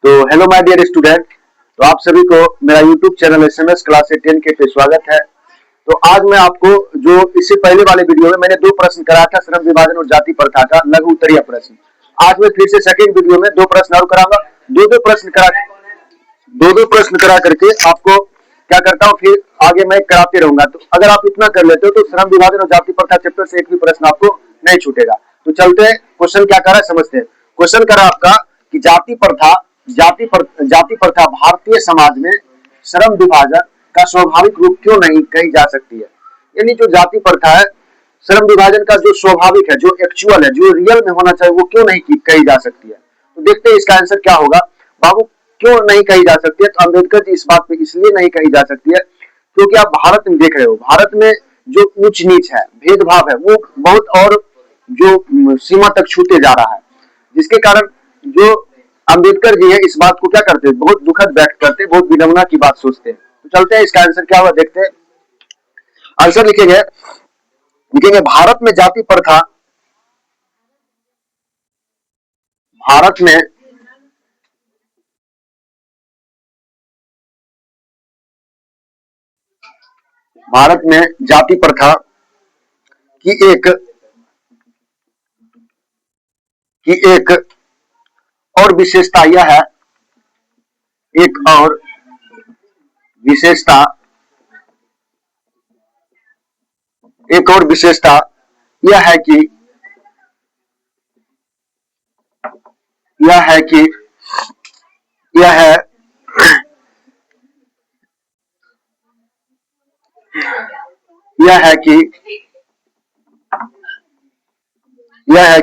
तो hello my dear student. तो आप सभी को मेरा यूट्यूब चैनल एसएमएस क्लास 10 के पे स्वागत है। तो आज मैं आपको जो इससे पहले वाले वीडियो में मैंने दो प्रश्न कराया था, श्रम विभाजन और जाति प्रथा का लघु उत्तरीय प्रश्न। आज मैं फिर से सेकंड वीडियो में दो प्रश्न और कराऊंगा। दो प्रश्न करा करके आपको क्या करता हूँ, फिर आगे मैं कराते रहूंगा। तो अगर आप इतना कर लेते हो तो श्रम विभाजन और जाति प्रथा चैप्टर से एक भी प्रश्न आपको नहीं छूटेगा। तो चलते हैं, क्वेश्चन क्या करा समझते हैं। क्वेश्चन करा आपका कि जाति प्रथा भारतीय समाज में श्रम विभाजन का स्वाभाविक रूप क्यों नहीं कही जा सकती है। यानी जो जाति प्रथा है, श्रम विभाजन का जो स्वाभाविक है, जो एक्चुअल है, जो रियल में होना चाहिए, वो क्यों नहीं कही जा सकती है। तो देखते हैं इसका आंसर क्या होगा। बाबू, क्यों नहीं कही जा सकती है? तो अम्बेडकर जी इस बात पे इसलिए नहीं कही जा सकती है क्योंकि आप भारत में देख रहे हो, भारत में जो ऊंच नीच है, भेदभाव है, वो बहुत और जो सीमा तक छूते जा रहा है, जिसके कारण जो अम्बेडकर जी है इस बात को क्या करते हैं, बहुत दुखद व्यक्त करते हैं, बहुत विडंबना की बात सोचते हैं। तो चलते हैं इसका आंसर क्या हुआ देखते हैं। आंसर लिखेंगे भारत में जाति प्रथा, भारत में जाति प्रथा की एक और विशेषता यह है, एक और विशेषता यह है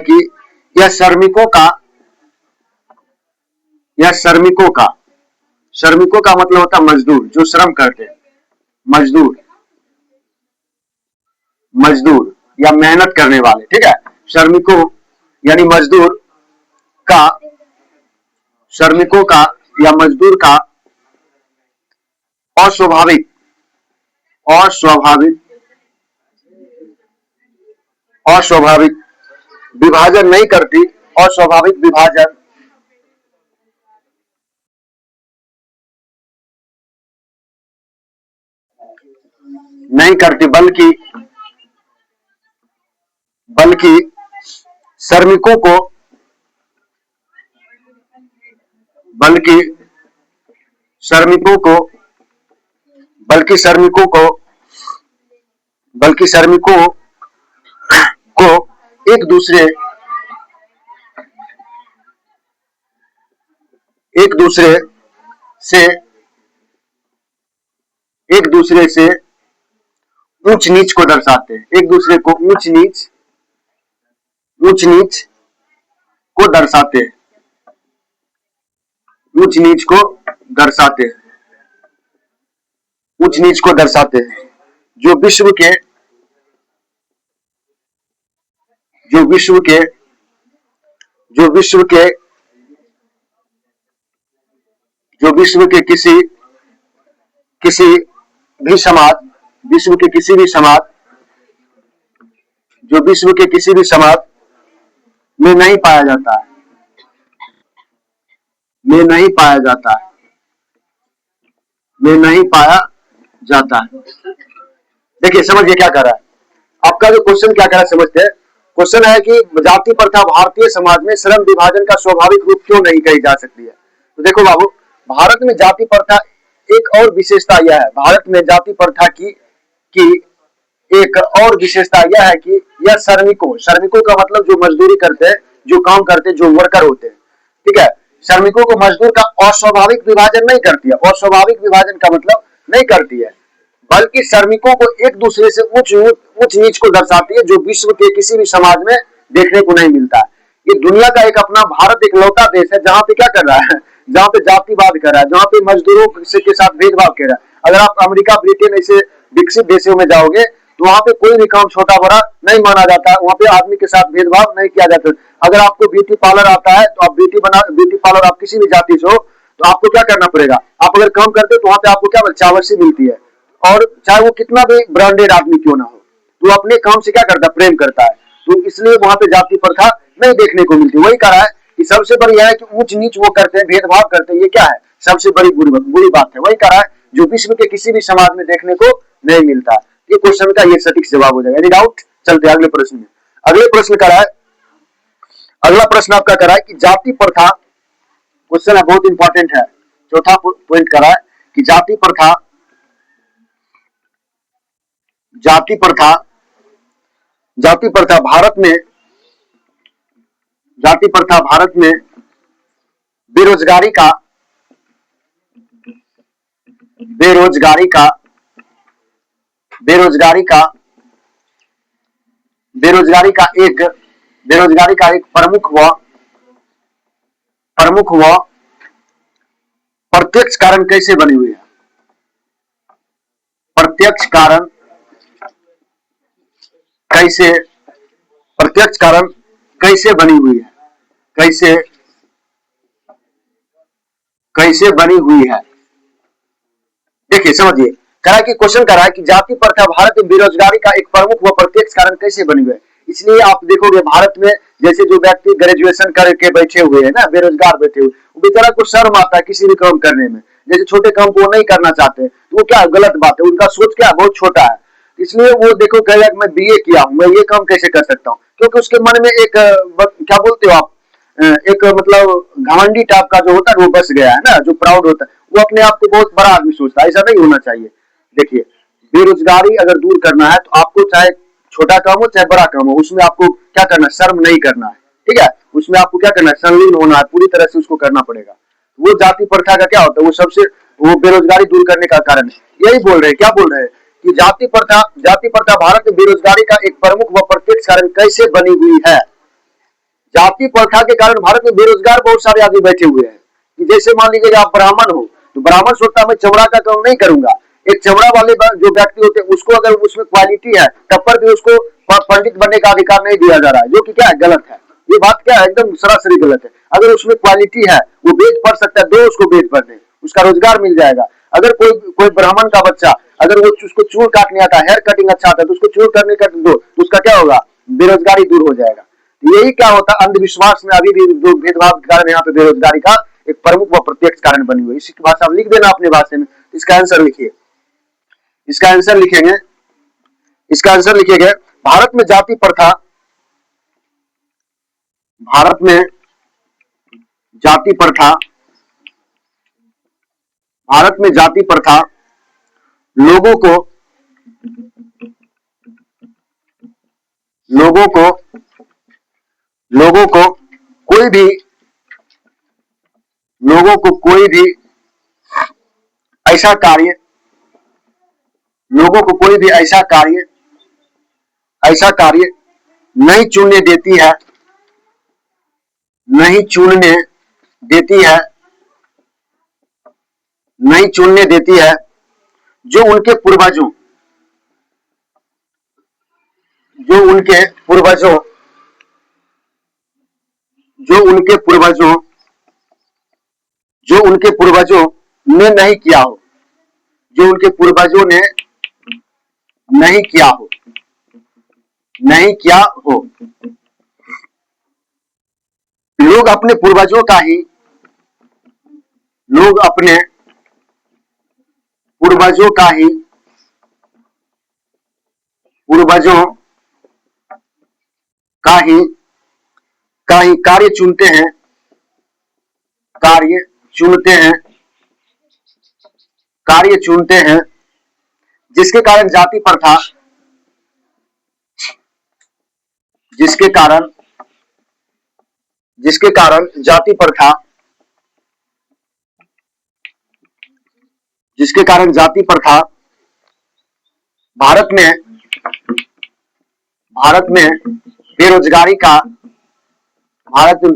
कि यह श्रमिकों का मतलब होता है मजदूर, जो श्रम करते हैं, मजदूर या मेहनत करने वाले, ठीक है। श्रमिकों यानी श्रमिकों का या मजदूर का अस्वाभाविक विभाजन नहीं करती, अस्वाभाविक विभाजन नहीं करती, बल्कि श्रमिकों को एक दूसरे से ऊंच नीच को दर्शाते हैं, एक दूसरे को ऊंच नीच को दर्शाते हैं, ऊंच नीच को दर्शाते हैं। जो विश्व के किसी भी समाज में नहीं पाया जाता है। देखिए समझिए क्या कर रहा है आपका जो क्वेश्चन, क्या कर रहा है समझते हैं। क्वेश्चन है कि जाति प्रथा भारतीय समाज में श्रम विभाजन का स्वाभाविक रूप क्यों नहीं कही जा सकती है। तो देखो बाबू, भारत में जाति प्रथा एक और विशेषता यह है, भारत में जाति प्रथा की एक और विशेषता यह है कि यह श्रमिकों का मतलब जो मजदूरी करते हैं, जो काम करते हैं, जो वर्कर होते हैं, ठीक है। श्रमिकों को मजदूर का अस्वाभाविक विभाजन नहीं करती है, अस्वाभाविक विभाजन का मतलब नहीं करती है, बल्कि श्रमिकों को एक दूसरे से ऊंच नीच को दर्शाती है, जो विश्व के किसी भी समाज में देखने को नहीं मिलता है। ये दुनिया का एक अपना भारत एक लौता देश है जहां पे क्या कर रहा है, जहां पे जातिवाद कर रहा है, जहां पे मजदूरों के साथ भेदभाव कर रहा है। अगर आप अमेरिका, ब्रिटेन ऐसे विकसित देशों में जाओगे तो वहां पे कोई भी काम छोटा बड़ा नहीं माना जाता, वहां पे आदमी के साथ भेदभाव नहीं किया जाता। अगर आपको ब्यूटी पार्लर आता है तो आप ब्यूटी पार्लर आप किसी भी जाति से हो तो आपको क्या करना पड़ेगा, आप अगर काम करते हो तो वहां पे आपको क्या चावसी मिलती है, और चाहे वो कितना भी ब्रांडेड आदमी क्यों ना हो, तो अपने काम से क्या करता है, प्रेम करता है। तो इसलिए वहां पे जाति प्रथा नहीं देखने को मिलती। वही कहा है कि सबसे बड़ी है कि ऊंच नीच वो करते हैं, भेदभाव करते हैं, ये क्या है सबसे बड़ी बुरी बात है। वही कह रहा है जो विश्व के किसी भी समाज में देखने को नहीं मिलता। ये क्वेश्चन का ये सटीक जवाब हो जाएगा। Any doubt? चलते अगले प्रश्न में। अगले प्रश्न कह रहा है, अगला प्रश्न आपका कह रहा है कि जाति प्रथा, क्वेश्चन है बहुत इंपॉर्टेंट है। चौथा पॉइंट कह रहा है कि जाति प्रथा भारत में, जाति प्रथा भारत में बेरोजगारी का बेरोजगारी का बेरोजगारी का बेरोजगारी का एक प्रमुख व प्रत्यक्ष कारण कैसे बनी हुई है? प्रत्यक्ष कारण कैसे बनी हुई है? कैसे बनी हुई है? देखिए समझिए, कह रहा है कि क्वेश्चन कह रहा है कि जाति प्रथा भारत में बेरोजगारी का एक प्रमुख व प्रत्यक्ष कारण कैसे बनी हुई है। इसलिए आप देखोगे भारत में जैसे जो व्यक्ति ग्रेजुएशन करके बैठे हुए हैं ना, बेरोजगार बैठे हुए, वो बेचारा को शर्म आता है किसी भी काम करने में। जैसे छोटे काम को वो नहीं करना चाहते, तो वो क्या गलत बात है, उनका सोच क्या बहुत छोटा है। इसलिए वो देखो कहेगा मैं बीए किया हूं, मैं ये काम कैसे कर सकता हूँ, क्योंकि उसके मन में एक क्या बोलते हो आप, एक मतलब घमंडी टाइप का जो होता है वो बस गया है ना, जो प्राउड होता है, वो अपने आप को बहुत बड़ा आदमी सोचता है। ऐसा नहीं होना चाहिए। देखिए बेरोजगारी अगर दूर करना है तो आपको चाहे छोटा काम हो चाहे बड़ा काम हो, उसमें आपको क्या करना है, शर्म नहीं करना है। ठीक है, उसमें आपको क्या करना है, संलीन होना है, पूरी तरह से उसको करना पड़ेगा। वो जाति प्रथा का क्या होता है, वो सबसे वो बेरोजगारी दूर करने का कारण है। यही बोल रहे हैं, क्या बोल रहे हैं कि जाति प्रथा भारत में बेरोजगारी का एक प्रमुख व प्रत्यक्ष कारण कैसे बनी हुई है। जाति प्रथा के कारण भारत में बेरोजगार बहुत सारे आदमी बैठे हुए हैं। कि जैसे मान लीजिए आप ब्राह्मण हो, तो ब्राह्मण सोचता मैं चमड़ा का काम नहीं करूंगा, एक चमड़ा वाले जो व्यक्ति होते हैं उसको अगर उसमें क्वालिटी है तब पर भी उसको पंडित बनने का अधिकार नहीं दिया जा रहा है, जो कि क्या है, गलत है। ये बात क्या है, एकदम सरासरी गलत है। अगर उसमें क्वालिटी है वो वेद पढ़ सकता है, दो उसको वेद पढ़ने, उसका रोजगार मिल जाएगा। अगर कोई ब्राह्मण का बच्चा अगर वो उसको चूल काटने आता है, हेयर कटिंग अच्छा आता है, तो उसको चूल करने का दो, तो उसका क्या होगा, बेरोजगारी दूर हो जाएगा। यही क्या होता है, अंधविश्वास में अभी भी जो भेदभाव के कारण यहाँ पे बेरोजगारी का एक प्रमुख व प्रत्यक्ष कारण बनी हुई है। इसी भाषा में लिख देना अपने भाषा में। इसका आंसर लिखिए, इसका आंसर लिखेंगे, इसका आंसर लिखिएगा भारत में जाति प्रथा, भारत में जाति प्रथा, भारत में जाति प्रथा लोगों को लोगों को लोगों को कोई भी लोगों को कोई भी ऐसा कार्य लोगों को कोई भी ऐसा कार्य नहीं चुनने देती है, नहीं चुनने देती है, नहीं चुनने देती है जो उनके पूर्वजों जो उनके पूर्वजों जो उनके पूर्वजों जो उनके पूर्वजों ने नहीं किया हो, जो उनके पूर्वजों ने नहीं किया हो, नहीं किया हो। लोग अपने पूर्वजों का ही लोग अपने पूर्वजों का ही पूर्वजों का ही कार्य चुनते हैं, कार्य चुनते हैं, कार्य चुनते हैं, जिसके कारण जाति प्रथा जिसके कारण जाति प्रथा जिसके कारण जाति प्रथा भारत में बेरोजगारी का भारत में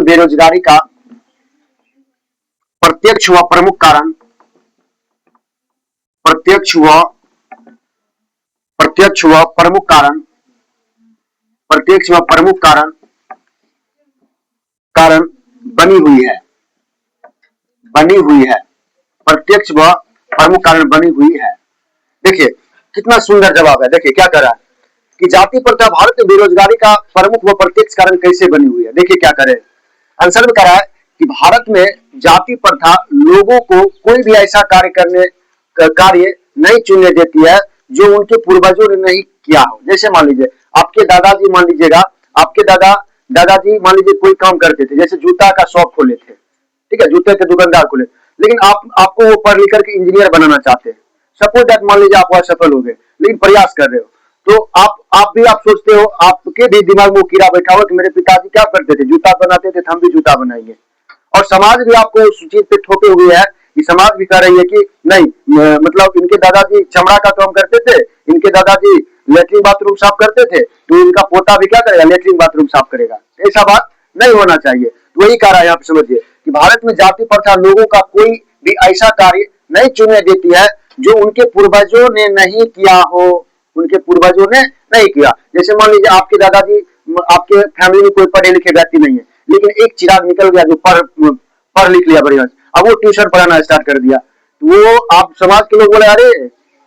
बेरोजगारी का प्रत्यक्ष व प्रमुख कारण प्रत्यक्ष व प्रमुख कारण बनी हुई है, प्रत्यक्ष व प्रमुख कारण बनी हुई है। देखिए कितना सुंदर जवाब है। देखिए क्या कर रहा है, कि जाति प्रथा भारत में बेरोजगारी का प्रमुख व प्रत्यक्ष कारण कैसे बनी हुई है। देखिए क्या करें, आंसर में कह रहा है कि भारत में जाति प्रथा लोगों को कोई भी ऐसा कार्य नहीं चुनने देती है जो उनके पूर्वजों ने नहीं किया हो। जैसे मान लीजिए आपके दादाजी, मान लीजिएगा आपके दादाजी मान लीजिए कोई काम करते थे, जैसे जूता का शॉप खोले थे, ठीक है, जूते के दुकानदार खोले, लेकिन आपको वो पढ़ लिख करके इंजीनियर बनाना चाहते हैं। सपोज दैट मान लीजिए आप असफल हो गए, लेकिन प्रयास कर रहे हो, तो आप सोचते हो, आपके भी दिमाग में वो कीड़ा बैठा हुआ कि मेरे पिताजी क्या करते थे, जूता बनाते थे, हम भी जूता बनाएंगे। और समाज भी आपको उस चीज पे ठोके हुए है कि समाज भी कह रही है कि नहीं, मतलब इनके दादाजी चमड़ा का काम करते थे, इनके दादाजी लेटरिन बाथरूम साफ करते थे, तो इनका पोता भी क्या करेगा, लेटरिन बाथरूम साफ करेगा। ऐसा बात नहीं होना चाहिए। तो वही कह रहा है यहाँ पे, समझिए कि भारत में जाति प्रथा लोगों का कोई भी ऐसा कार्य नहीं चुनने देती है जो उनके पूर्वजों ने नहीं किया हो, उनके पूर्वजों ने नहीं किया। जैसे मान लीजिए आपके दादाजी, आपके फैमिली में कोई पढ़े लिखे व्यक्ति नहीं है, लेकिन एक चिराग निकल गया जो पढ़ लिख लिया बढ़िया, अब वो ट्यूशन पढ़ाना स्टार्ट कर दिया, तो वो आप समाज के लोग बोले अरे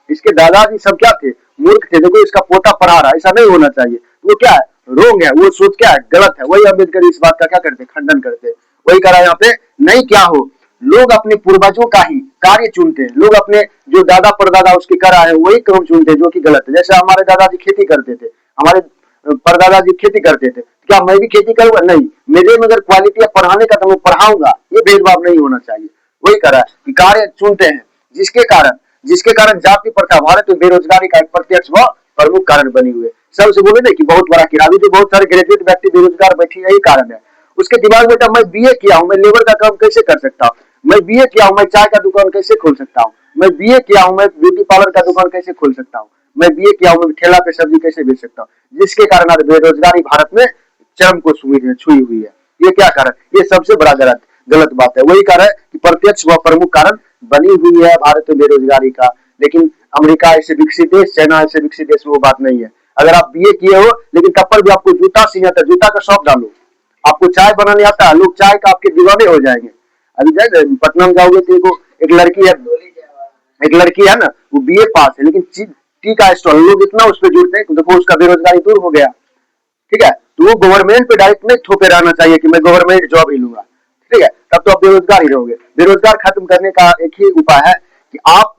इसके दादाजी सब क्या थे, मूर्ख थे, देखो इसका पोता पढ़ा रहा है। ऐसा नहीं होना चाहिए। वो क्या है, रोंग है, वो सोच क्या है, गलत है। वही अम्बेडकर इस बात का क्या करते, खंडन करते। वही करा यहाँ पे, नहीं क्या हो, लोग अपने पूर्वजों का ही कार्य चुनते हैं, लोग अपने जो दादा परदादा उसके करा है वही काम चुनते हैं, जो कि गलत है। जैसे हमारे दादाजी खेती करते थे, हमारे परदादा जी खेती करते थे, क्या मैं भी खेती करूंगा? नहीं, मेरे में अगर क्वालिटी है पढ़ाने का तो मैं पढ़ाऊंगा। ये भेदभाव नहीं होना चाहिए। वही करा है कि कार्य चुनते हैं, जिसके कारण जाति प्रथा भारत में बेरोजगारी का एक प्रत्यक्ष व प्रमुख कारण बनी हुई है। सबसे बोले ना कि बहुत बड़ा किराया, जो बहुत सारे ग्रेजुएट व्यक्ति बेरोजगार बैठे, यही कारण है। उसके दिमाग में बेटा मैं बीए किया हूं, मैं लेबर का काम कैसे कर सकता हूँ, मैं बीए किया हूं, मैं चाय का दुकान कैसे खोल सकता हूँ, मैं बीए किया हूं, मैं ब्यूटी पार्लर का दुकान कैसे खोल सकता हूँ, मैं बीए किया हूं, मैं ठेला पे सब्जी कैसे बेच सकता हूँ। जिसके कारण आज बेरोजगारी भारत में चरम को छुई हुई है। ये क्या कारण, ये सबसे बड़ा गलत बात है। वही कारण है कि प्रत्यक्ष व प्रमुख कारण बनी हुई है भारत में बेरोजगारी का। लेकिन अमेरिका ऐसे विकसित देश, चाइना ऐसे विकसित देश में वो बात नहीं है। अगर आप बीए किए हो लेकिन तब पर भी आपको जूता सीना था, जूता का शॉप डालो, आपको चाय बनाने आता है, लोग चाय का आपके दीवाने हो जाएंगे। अभी जाए पटना में जाओगे तो एक लड़की है ना, वो बीए पास है, लेकिन टी का स्टॉल, लोग इतना उस पर जुड़ते हैं कि देखो उसका बेरोजगारी दूर हो गया। ठीक है, तो वो गवर्नमेंट पे डायरेक्ट नहीं थोपे रहना चाहिए कि मैं गवर्नमेंट जॉब ही लूंगा। ठीक है, तब तो आप बेरोजगार ही रहोगे। बेरोजगार खत्म करने का एक ही उपाय है कि आप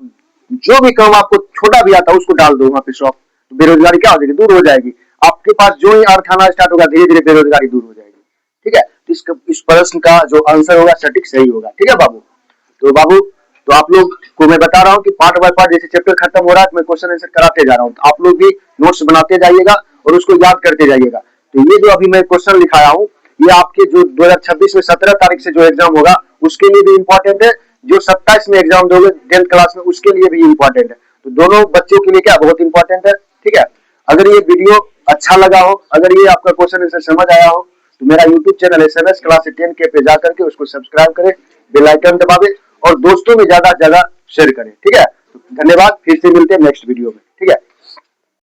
जो भी काम आपको छोटा भी आता है उसको डाल दो वहां पे शॉप, तो बेरोजगारी क्या हो जाएगी, दूर हो जाएगी। आपके पास जो ही अर्थ आना स्टार्ट होगा, धीरे धीरे बेरोजगारी दूर हो जाएगी। ठीक है, तो इस प्रश्न का जो आंसर होगा सटीक सही होगा। ठीक है बाबू, तो आप लोग को मैं बता रहा हूँ कि पार्ट बाय पार्ट जैसे चैप्टर खत्म हो रहा है, मैं क्वेश्चन आंसर कराते जा रहा हूँ, तो आप लोग भी नोट्स बनाते जाइएगा और उसको याद करते जाइएगा। तो ये जो अभी मैं क्वेश्चन लिखाया हूँ, ये आपके जो 2026 में 17 तारीख से जो एग्जाम होगा उसके लिए भी इम्पोर्टेंट है, जो 27 में एग्जाम दोगे 10th क्लास में उसके लिए भी इम्पोर्टेंट है। तो दोनों बच्चों के लिए क्या बहुत इंपॉर्टेंट है। ठीक है, अगर ये वीडियो अच्छा लगा हो, अगर ये आपका क्वेश्चन आंसर समझ आया हो, तो मेरा YouTube channel SMS class 10K पे जाकर के उसको सब्सक्राइब करें, बेल आइकन दबावे और दोस्तों में ज्यादा से ज्यादा शेयर करें। ठीक है, तो धन्यवाद, फिर से मिलते हैं नेक्स्ट वीडियो में।